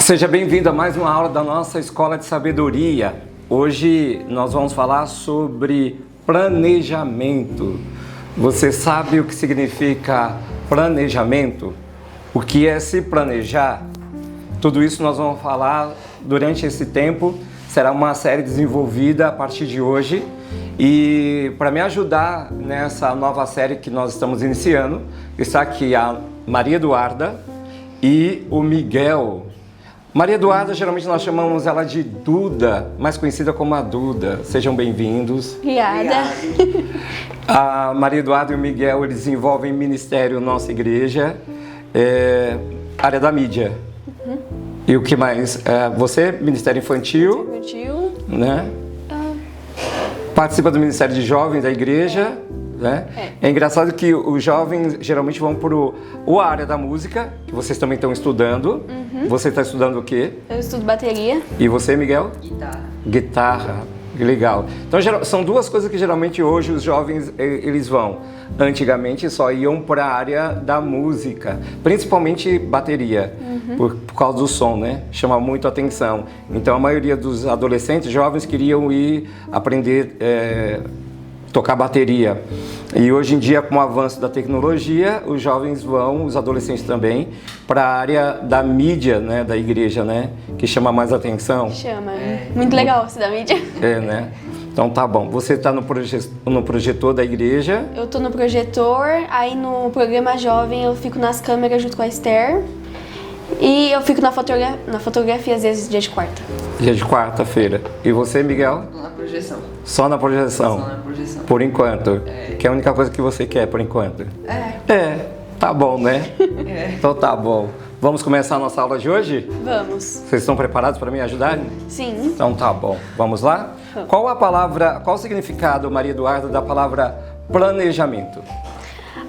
Seja bem-vindo a mais uma aula da nossa Escola de Sabedoria. Hoje nós vamos falar sobre planejamento. Você sabe o que significa planejamento? O que é se planejar? Tudo isso nós vamos falar durante esse tempo. Será uma série desenvolvida a partir de hoje. E para me ajudar nessa nova série que nós estamos iniciando, está aqui a Maria Eduarda e o Miguel. Maria Eduarda, geralmente nós chamamos ela de Duda, mais conhecida como a Duda. Sejam bem-vindos. Obrigada. A Maria Eduarda e o Miguel, eles desenvolvem ministério nossa igreja, área da mídia. Uhum. E o que mais? Você, Ministério Infantil, né? Participa do Ministério de Jovens da igreja, né? É engraçado que os jovens geralmente vão para a área da música, que vocês também estão estudando. Uhum. Você está estudando o quê? Eu estudo bateria. E você, Miguel? Guitarra. Guitarra, que legal. Então são duas coisas que geralmente hoje os jovens eles vão. Antigamente só iam para a área da música, principalmente bateria, por causa do som, né? Chama muito a atenção. Então a maioria dos adolescentes, jovens, queriam ir aprender tocar bateria. E hoje em dia, com o avanço da tecnologia, os jovens vão, os adolescentes também, para a área da mídia, né, da igreja, né, que chama mais atenção. Chama. Muito legal esse da mídia. Né? Então tá bom. Você está no projetor da igreja? Eu tô no projetor, aí no programa jovem eu fico nas câmeras junto com a Esther. E eu fico na fotografia às vezes dia de quarta. Dia de quarta-feira. E você, Miguel? Na projeção. Só na projeção? Só na projeção. Por enquanto? Que é a única coisa que você quer por enquanto? Tá bom, né? Então tá bom. Vamos começar a nossa aula de hoje? Vamos. Vocês estão preparados para me ajudarem? Sim. Então tá bom. Vamos lá? Qual o significado, Maria Eduarda, da palavra planejamento?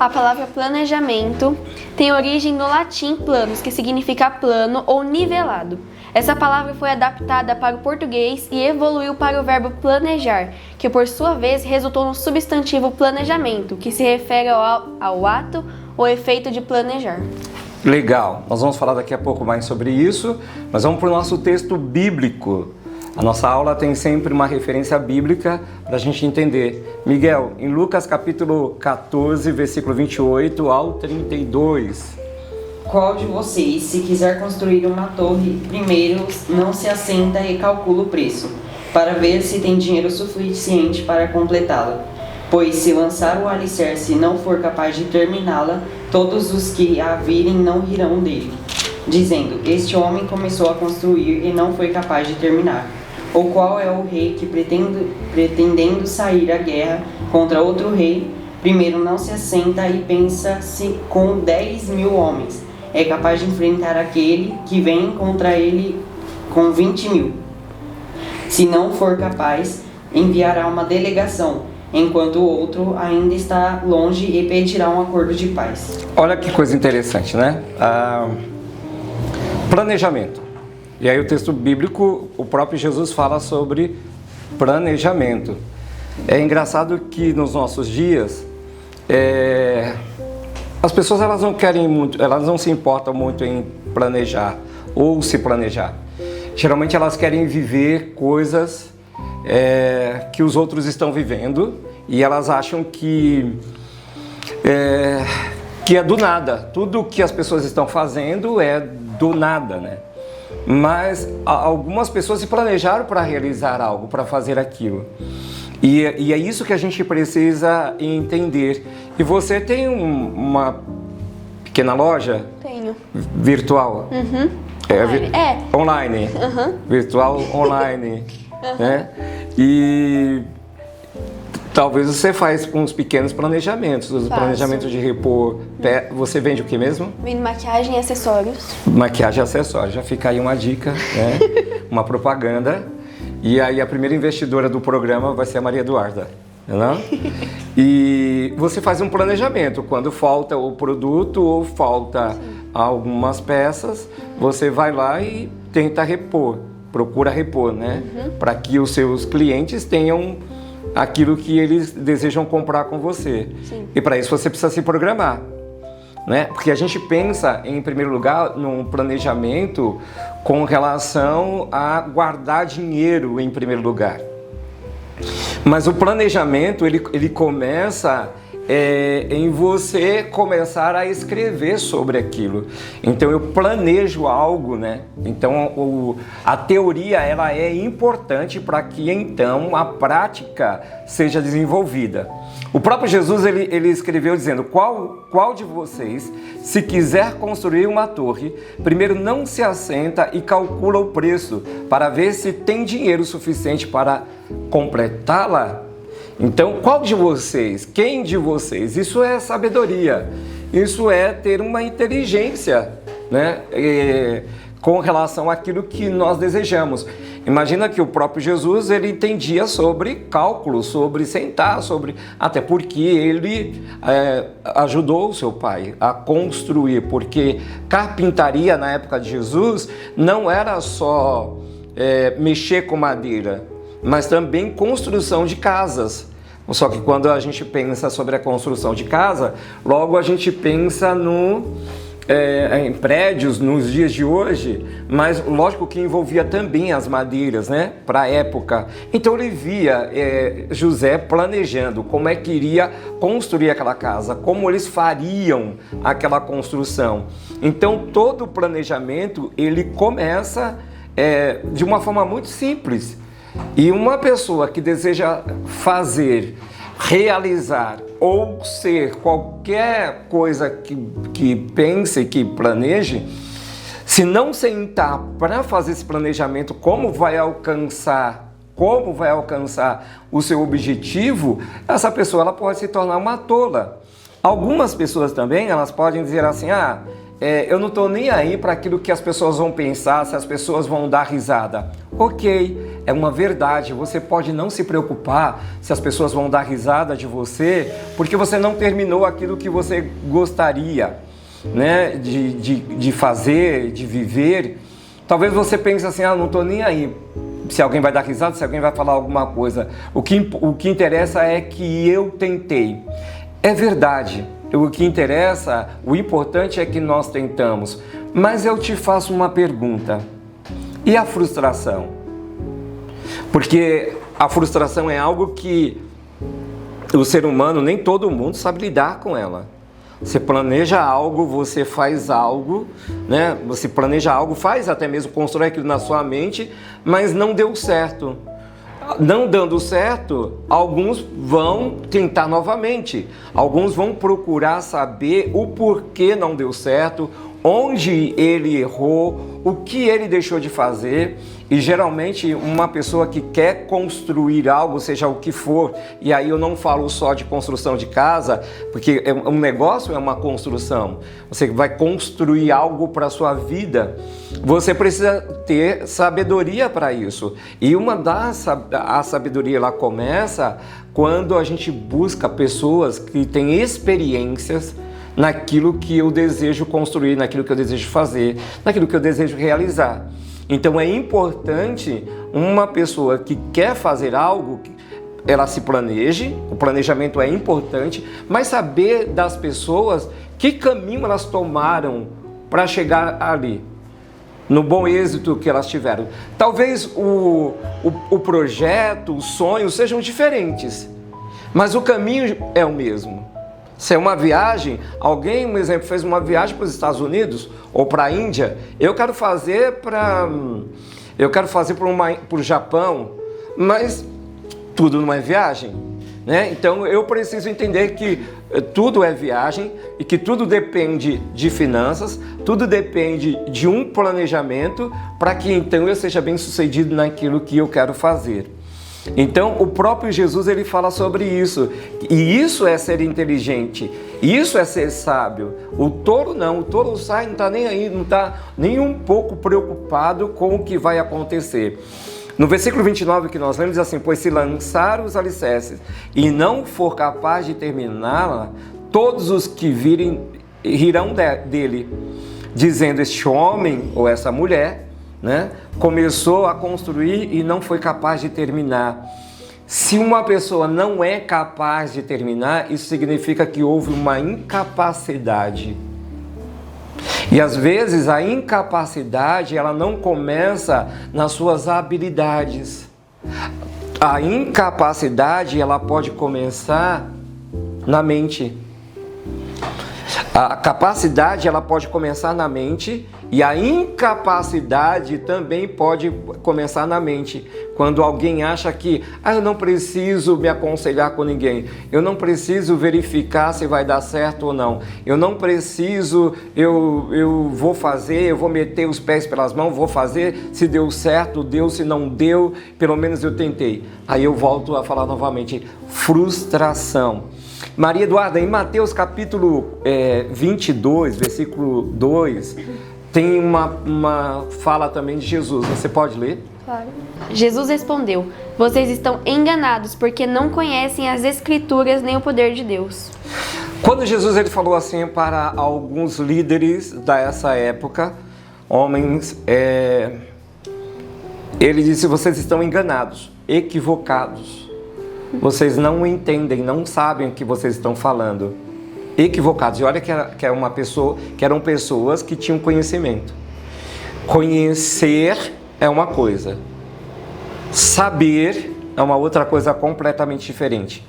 A palavra planejamento tem origem no latim planos, que significa plano ou nivelado. Essa palavra foi adaptada para o português e evoluiu para o verbo planejar, que por sua vez resultou no substantivo planejamento, que se refere ao ato ou efeito de planejar. Legal, nós vamos falar daqui a pouco mais sobre isso, mas vamos para o nosso texto bíblico. A nossa aula tem sempre uma referência bíblica para a gente entender. Miguel, em Lucas capítulo 14, versículo 28 ao 32. Qual de vocês, se quiser construir uma torre, primeiro não se assenta e calcula o preço, para ver se tem dinheiro suficiente para completá-la? Pois se lançar o alicerce e não for capaz de terminá-la, todos os que a virem não rirão dele, dizendo, este homem começou a construir e não foi capaz de terminar. Ou qual é o rei que, pretendendo sair à guerra contra outro rei, primeiro não se assenta e pensa se com 10.000 homens é capaz de enfrentar aquele que vem contra ele com 20.000. Se não for capaz, enviará uma delegação, enquanto o outro ainda está longe e pedirá um acordo de paz. Olha que coisa interessante, né? Planejamento. E aí o texto bíblico, o próprio Jesus fala sobre planejamento. É engraçado que nos nossos dias, as pessoas elas não querem muito, elas não se importam muito em planejar ou se planejar. Geralmente elas querem viver coisas que os outros estão vivendo e elas acham que é do nada. Tudo que as pessoas estão fazendo é do nada, né? Mas algumas pessoas se planejaram para realizar algo, para fazer aquilo. E é isso que a gente precisa entender. E você tem uma pequena loja? Tenho. Virtual? Uhum. Online. Uhum. Virtual online. Né? E talvez você faz uns pequenos planejamentos. Os planejamentos de repor. Você vende o que mesmo? Vendo maquiagem e acessórios. Maquiagem e acessórios. Já fica aí uma dica, né? Uma propaganda. E aí a primeira investidora do programa vai ser a Maria Eduarda. Não? E você faz um planejamento. Quando falta o produto ou falta algumas peças, você vai lá e tenta repor. Procura repor, né? Para que os seus clientes tenham aquilo que eles desejam comprar com você. Sim. E para isso você precisa se programar. né? Porque a gente pensa, em primeiro lugar, no planejamento com relação a guardar dinheiro em primeiro lugar. Mas o planejamento, ele começa em você começar a escrever sobre aquilo. Então eu planejo algo, né? Então a teoria ela é importante para que então a prática seja desenvolvida. O próprio Jesus ele escreveu dizendo: qual de vocês, se quiser construir uma torre, primeiro não se assenta e calcula o preço para ver se tem dinheiro suficiente para completá-la? Então, qual de vocês, quem de vocês? Isso é sabedoria, isso é ter uma inteligência, né? Com relação àquilo que nós desejamos. Imagina que o próprio Jesus, ele entendia sobre cálculo, sobre sentar, até porque ele ajudou o seu pai a construir, porque carpintaria na época de Jesus não era só mexer com madeira, mas também construção de casas. Só que quando a gente pensa sobre a construção de casa, logo a gente pensa em prédios nos dias de hoje, mas lógico que envolvia também as madeiras, né, para a época. Então ele via José planejando como é que iria construir aquela casa, como eles fariam aquela construção. Então todo o planejamento ele começa de uma forma muito simples. E uma pessoa que deseja fazer, realizar ou ser qualquer coisa que pense, que planeje, se não sentar para fazer esse planejamento, como vai alcançar o seu objetivo, essa pessoa ela pode se tornar uma tola. Algumas pessoas também, elas podem dizer assim: eu não estou nem aí para aquilo que as pessoas vão pensar, se as pessoas vão dar risada. Ok, é uma verdade, você pode não se preocupar se as pessoas vão dar risada de você, porque você não terminou aquilo que você gostaria, né, de fazer, de viver. Talvez você pense assim: não estou nem aí se alguém vai dar risada, se alguém vai falar alguma coisa. O que interessa é que eu tentei. É verdade. O que interessa, o importante é que nós tentamos. Mas eu te faço uma pergunta: e a frustração? Porque a frustração é algo que o ser humano, nem todo mundo sabe lidar com ela. Você planeja algo, você faz algo, né? Você planeja algo, faz até mesmo, constrói aquilo na sua mente, mas não deu certo. Não dando certo, alguns vão tentar novamente, alguns vão procurar saber o porquê não deu certo, onde ele errou, o que ele deixou de fazer. E geralmente uma pessoa que quer construir algo, seja o que for, e aí eu não falo só de construção de casa, porque um negócio é uma construção, você vai construir algo para a sua vida, você precisa ter sabedoria para isso. E a sabedoria ela começa quando a gente busca pessoas que têm experiências naquilo que eu desejo construir, naquilo que eu desejo fazer, naquilo que eu desejo realizar. Então é importante uma pessoa que quer fazer algo, ela se planeje, o planejamento é importante, mas saber das pessoas que caminho elas tomaram para chegar ali, no bom êxito que elas tiveram. Talvez o projeto, os sonhos sejam diferentes, mas o caminho é o mesmo. Se é uma viagem, um exemplo, fez uma viagem para os Estados Unidos ou para a Índia, eu quero fazer para o Japão, mas tudo não é viagem, né? Então eu preciso entender que tudo é viagem e que tudo depende de finanças, tudo depende de um planejamento para que então eu seja bem sucedido naquilo que eu quero fazer. Então o próprio Jesus ele fala sobre isso, e isso é ser inteligente, isso é ser sábio. O touro não, o touro sai, não está nem aí, não está nem um pouco preocupado com o que vai acontecer. No versículo 29 que nós lemos diz assim: pois se lançar os alicerces e não for capaz de terminá-la, todos os que virem rirão dele, dizendo: este homem ou essa mulher, né, começou a construir e não foi capaz de terminar. Se uma pessoa não é capaz de terminar, isso significa que houve uma incapacidade. E às vezes a incapacidade, ela não começa nas suas habilidades. A incapacidade, ela pode começar na mente. A capacidade, ela pode começar na mente, e a incapacidade também pode começar na mente. Quando alguém acha que eu não preciso me aconselhar com ninguém, eu não preciso verificar se vai dar certo ou não, eu não preciso, eu vou fazer, eu vou meter os pés pelas mãos, vou fazer, se deu certo, deu, se não deu, pelo menos eu tentei. Aí eu volto a falar novamente, frustração. Maria Eduarda, em Mateus capítulo 22, versículo 2, tem uma fala também de Jesus. Você pode ler? Claro. Jesus respondeu: vocês estão enganados porque não conhecem as Escrituras nem o poder de Deus. Quando Jesus ele falou assim para alguns líderes dessa época, homens, ele disse: vocês estão enganados, equivocados. Vocês não entendem, não sabem o que vocês estão falando. Equivocados. E olha que eram pessoas que tinham conhecimento. Conhecer é uma coisa. Saber é uma outra coisa completamente diferente.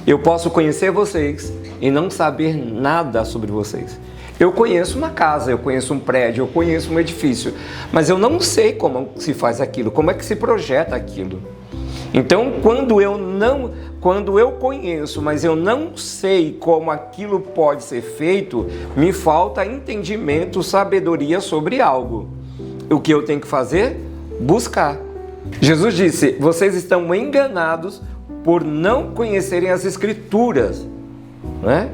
Eu posso conhecer vocês e não saber nada sobre vocês. Eu conheço uma casa, eu conheço um prédio, eu conheço um edifício, mas eu não sei como se faz aquilo, como é que se projeta aquilo. Então, quando eu conheço, mas eu não sei como aquilo pode ser feito, me falta entendimento, sabedoria sobre algo. O que eu tenho que fazer? Buscar. Jesus disse: vocês estão enganados por não conhecerem as Escrituras, né?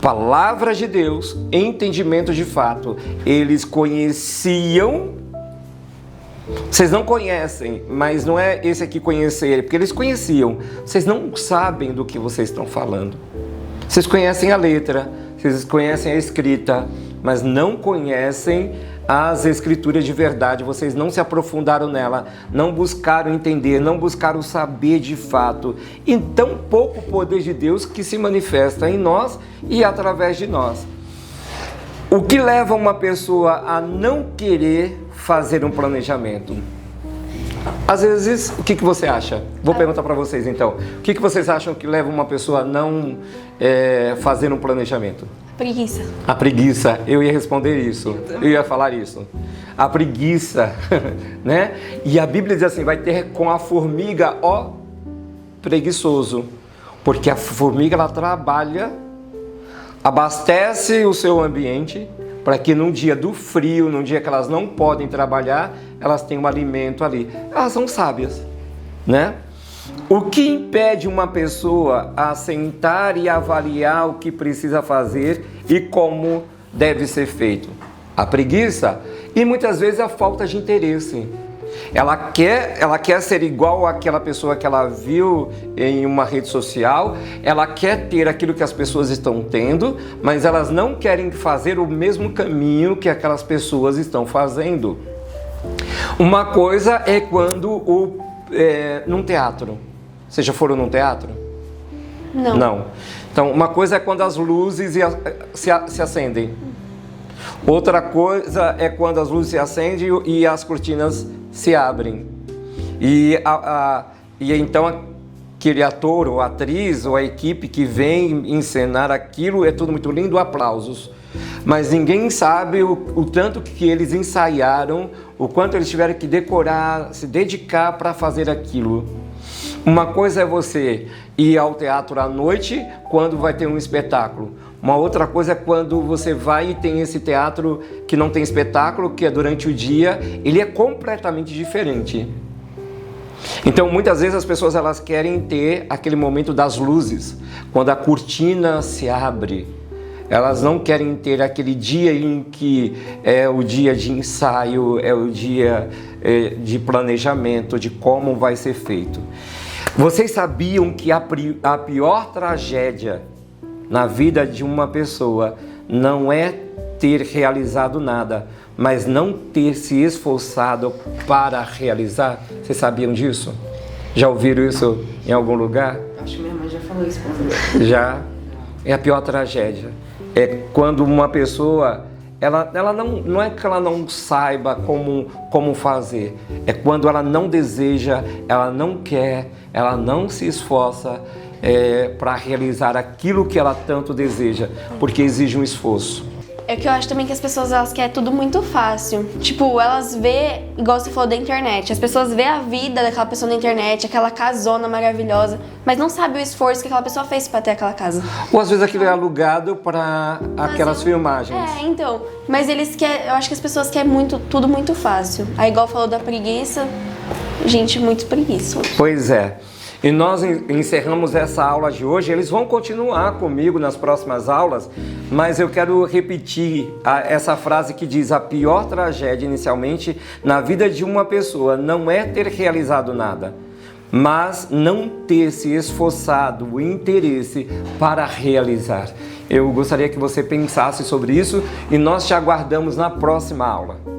Palavra de Deus, entendimento de fato. Eles conheciam. Vocês não conhecem, mas não é esse aqui conhecer, porque eles conheciam. Vocês não sabem do que vocês estão falando. Vocês conhecem a letra, vocês conhecem a escrita, mas não conhecem as Escrituras de verdade. Vocês não se aprofundaram nela, não buscaram entender, não buscaram saber de fato. E tão pouco poder de Deus que se manifesta em nós e através de nós. O que leva uma pessoa a não querer fazer um planejamento? Às vezes, o que você acha? Vou perguntar para vocês então. O que vocês acham que leva uma pessoa a não fazer um planejamento? Preguiça. A preguiça. Eu ia responder isso. Eu ia falar isso. A preguiça, né? E a Bíblia diz assim: vai ter com a formiga, ó preguiçoso. Porque a formiga, ela trabalha, abastece o seu ambiente, para que num dia do frio, num dia que elas não podem trabalhar, elas tenham um alimento ali. Elas são sábias, né? O que impede uma pessoa a sentar e avaliar o que precisa fazer e como deve ser feito? A preguiça e muitas vezes a falta de interesse. Ela quer ser igual àquela pessoa que ela viu em uma rede social, ela quer ter aquilo que as pessoas estão tendo, mas elas não querem fazer o mesmo caminho que aquelas pessoas estão fazendo. Uma coisa é quando num teatro. Vocês já foram num teatro? Não. Então, uma coisa é quando as luzes se acendem. Outra coisa é quando as luzes se acendem e as cortinas se abrem. E então aquele ator ou atriz ou a equipe que vem encenar aquilo, é tudo muito lindo, aplausos. Mas ninguém sabe o tanto que eles ensaiaram, o quanto eles tiveram que decorar, se dedicar para fazer aquilo. Uma coisa é você ir ao teatro à noite quando vai ter um espetáculo. Uma outra coisa é quando você vai e tem esse teatro que não tem espetáculo, que é durante o dia, ele é completamente diferente. Então, muitas vezes as pessoas elas querem ter aquele momento das luzes, quando a cortina se abre. Elas não querem ter aquele dia em que é o dia de ensaio, é o dia de planejamento, de como vai ser feito. Vocês sabiam que a pior tragédia na vida de uma pessoa não é ter realizado nada, mas não ter se esforçado para realizar? Vocês sabiam disso? Já ouviram isso em algum lugar? Acho que minha mãe já falou isso pra mim. Já? É a pior tragédia. É quando uma pessoa ela não é que ela não saiba como fazer, é quando ela não deseja, ela não quer, ela não se esforça para realizar aquilo que ela tanto deseja, porque exige um esforço. É que eu acho também que as pessoas, elas querem tudo muito fácil. Tipo, elas vê, igual você falou da internet, as pessoas vê a vida daquela pessoa na internet, aquela casona maravilhosa, mas não sabe o esforço que aquela pessoa fez pra ter aquela casa. Ou às vezes aquilo é alugado para aquelas filmagens. Então, mas eles querem, eu acho que as pessoas querem tudo muito fácil. Aí igual falou da preguiça, gente, muito preguiça. Pois é. E nós encerramos essa aula de hoje. Eles vão continuar comigo nas próximas aulas, mas eu quero repetir essa frase que diz: a pior tragédia inicialmente na vida de uma pessoa não é ter realizado nada, mas não ter se esforçado o interesse para realizar. Eu gostaria que você pensasse sobre isso e nós te aguardamos na próxima aula.